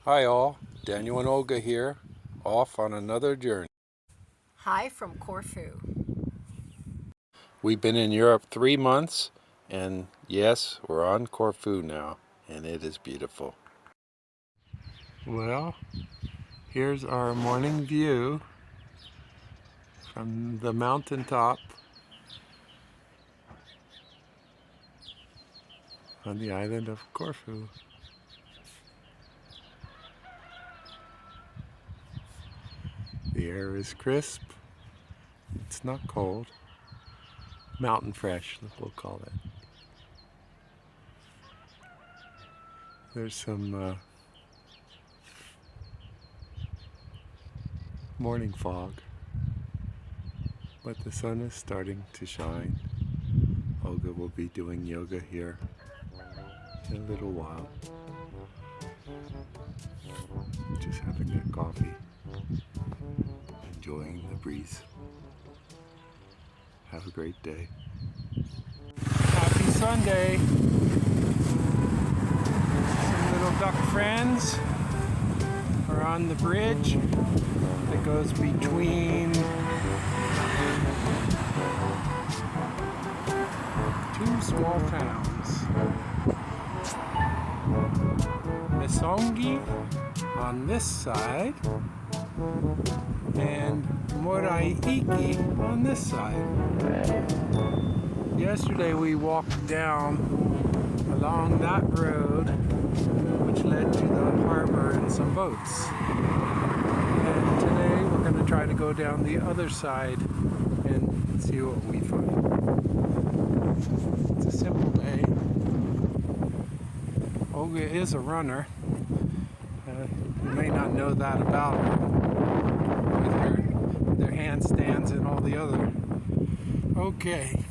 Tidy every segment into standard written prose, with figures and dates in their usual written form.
Hi all, Daniel and Olga here, off on another journey. Hi from Corfu. We've been in Europe 3 months, and yes, we're on Corfu now, and it is beautiful. Well, here's our morning view from the mountaintop on the island of Corfu. The air is crisp, it's not cold, mountain fresh, we'll call it. There's some morning fog, but the sun is starting to shine. Olga will be doing yoga here in a little while. Just having a coffee, enjoying the breeze. Have a great day. Happy Sunday! Some little duck friends are on the bridge that goes between two small towns. Mesongi on this side and Moraitika on this side. Yesterday we walked down along that road which led to the harbor and some boats. And today we're going to try to go down the other side and see what we find. It's a simple day. Olga is a runner. You may not know that about her with their handstands and all the other. Okay,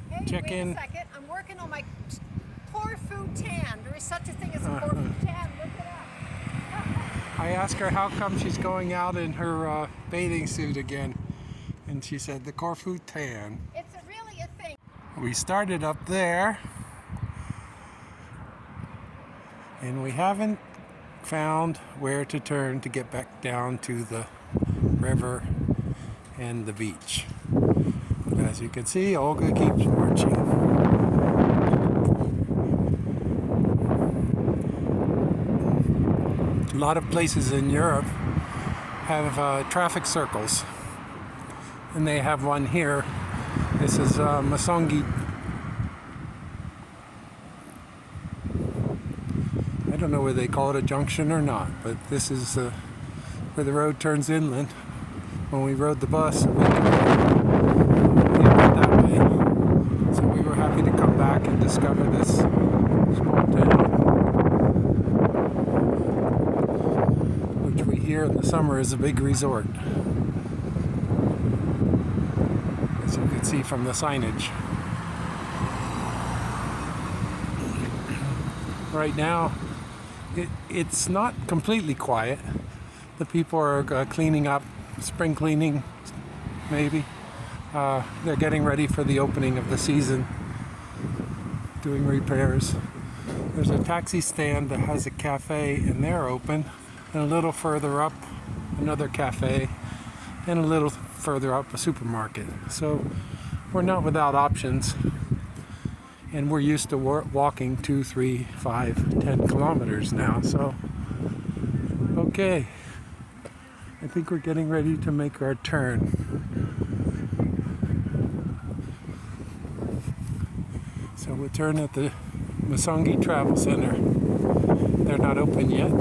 Hey, check in. Wait a second. I'm working on my Corfu Tan. There is such a thing as a Corfu Tan. Look it up. I asked her how come she's going out in her bathing suit again, and she said the Corfu Tan. It's really a thing. We started up there, and we haven't found where to turn to get back down to the river and the beach. But as you can see, Olga keeps marching. A lot of places in Europe have traffic circles, and they have one here. This is Mesongi. I don't know whether they call it a junction or not, but this is where the road turns inland. When we rode the bus, we went that way. So we were happy to come back and discover this small town, which we hear in the summer is a big resort, as you can see from the signage. Right now, it's not completely quiet. The people are cleaning up, spring cleaning, maybe. They're getting ready for the opening of the season, doing repairs. There's a taxi stand that has a cafe, and they're open. And a little further up, another cafe, and a little further up, a supermarket. So we're not without options. And we're used to walking 2, 3, 5, 10 kilometers now, so okay. I think we're getting ready to make our turn. So we'll turn at the Mesongi Travel Center. They're not open yet,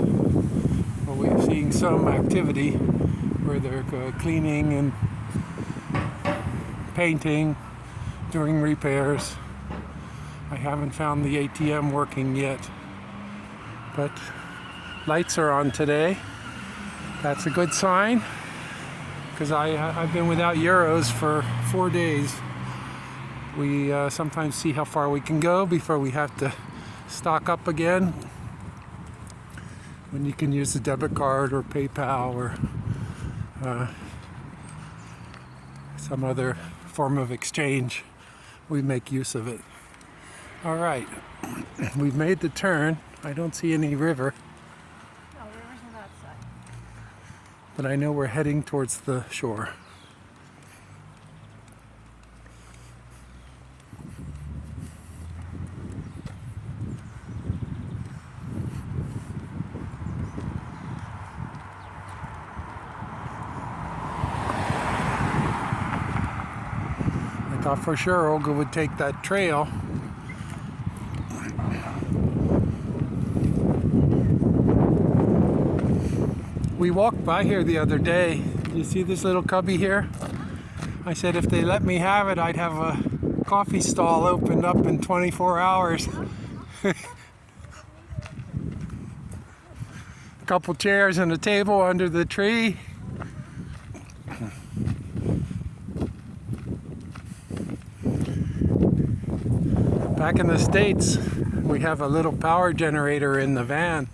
but we're seeing some activity where they're cleaning and painting, doing repairs. I haven't found the ATM working yet, but lights are on today. That's a good sign, because I've been without euros for 4 days. We sometimes see how far we can go before we have to stock up again, when you can use the debit card or PayPal or some other form of exchange. We make use of it. All right, we've made the turn. I don't see any river. No, river's that side. But I know we're heading towards the shore. I thought for sure Olga would take that trail. We walked by here the other day. You see this little cubby here? I said if they let me have it, I'd have a coffee stall opened up in 24 hours. A couple chairs and a table under the tree. Back in the States, we have a little power generator in the van.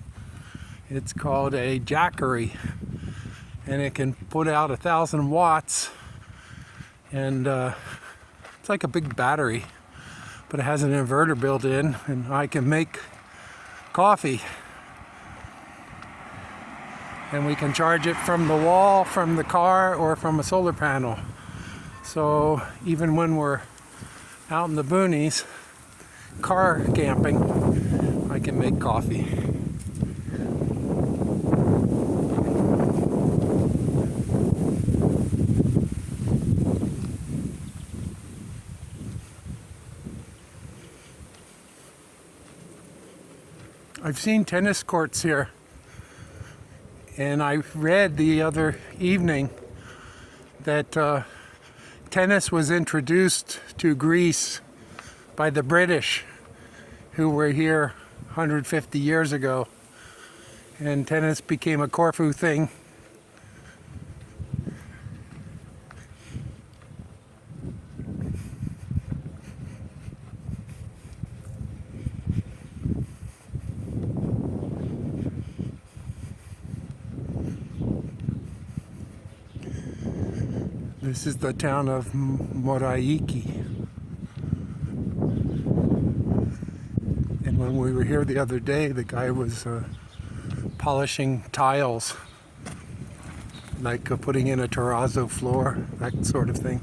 It's called a jackery, and it can put out 1,000 watts, and it's like a big battery, but it has an inverter built in, and I can make coffee, and we can charge it from the wall, from the car, or from a solar panel. So even when we're out in the boonies car camping, I can make coffee. I've seen tennis courts here, and I read the other evening that tennis was introduced to Greece by the British, who were here 150 years ago, and tennis became a Corfu thing. This is the town of Moraitika. And when we were here the other day, the guy was polishing tiles, like putting in a terrazzo floor, that sort of thing.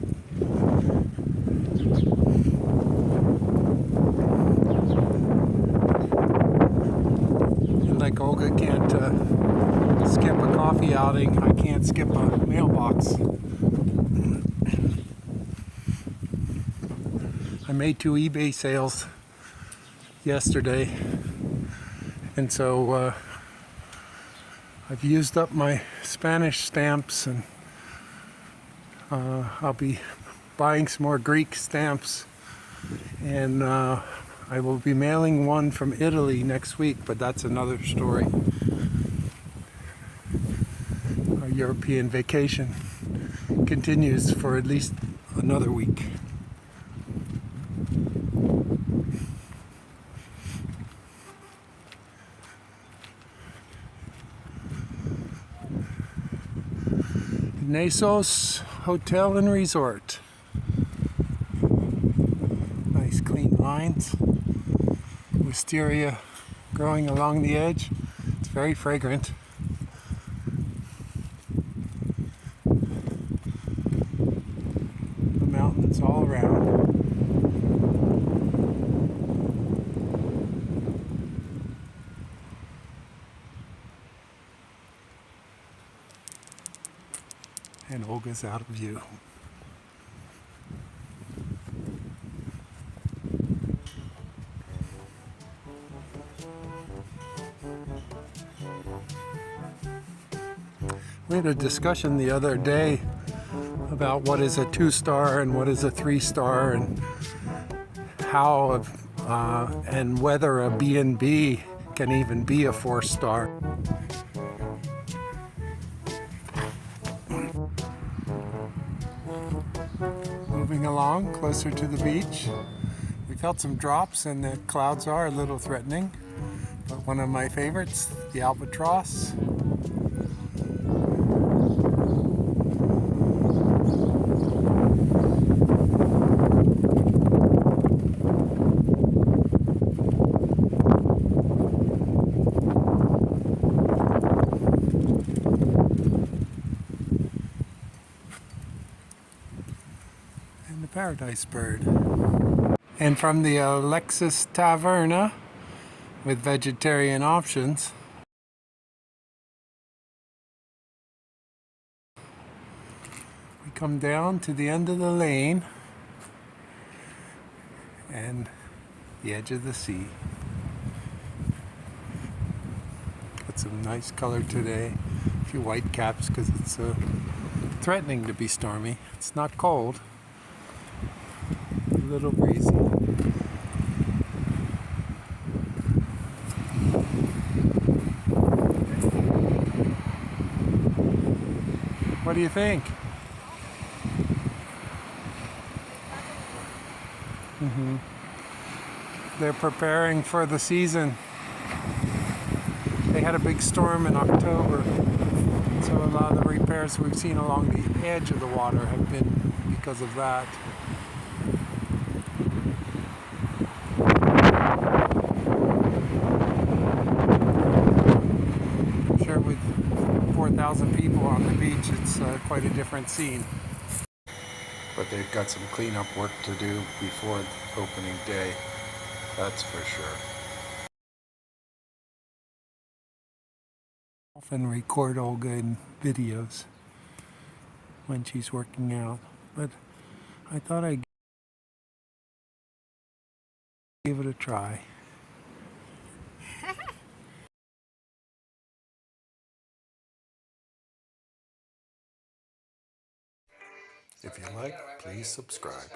And like Olga can't skip a coffee outing, I can't skip a mailbox. I made 2 eBay sales yesterday, and so I've used up my Spanish stamps, and I'll be buying some more Greek stamps, and I will be mailing one from Italy next week, but that's another story. Our European vacation continues for at least another week. Nasos Hotel and Resort. Nice clean lines. Wisteria growing along the edge. It's very fragrant. The mountains all around. And Olga's out of view. We had a discussion the other day about what is a 2-star and what is a 3-star, and how and whether a B&B can even be a 4-star. Moving along closer to the beach. We felt some drops, and the clouds are a little threatening, but one of my favorites, the Albatross. paradise bird. And from the Alexakis Taverna, with vegetarian options, we come down to the end of the lane and the edge of the sea. Got some nice color today. A few white caps because it's threatening to be stormy. It's not cold. A little breezy. What do you think? They're preparing for the season. They had a big storm in October, so a lot of the repairs we've seen along the edge of the water have been because of that. I'm sure with 4,000 people on the beach, it's quite a different scene. But they've got some cleanup work to do before opening day, that's for sure. Often record Olga in videos when she's working out, but I thought I'd give it a try. If you like, please subscribe.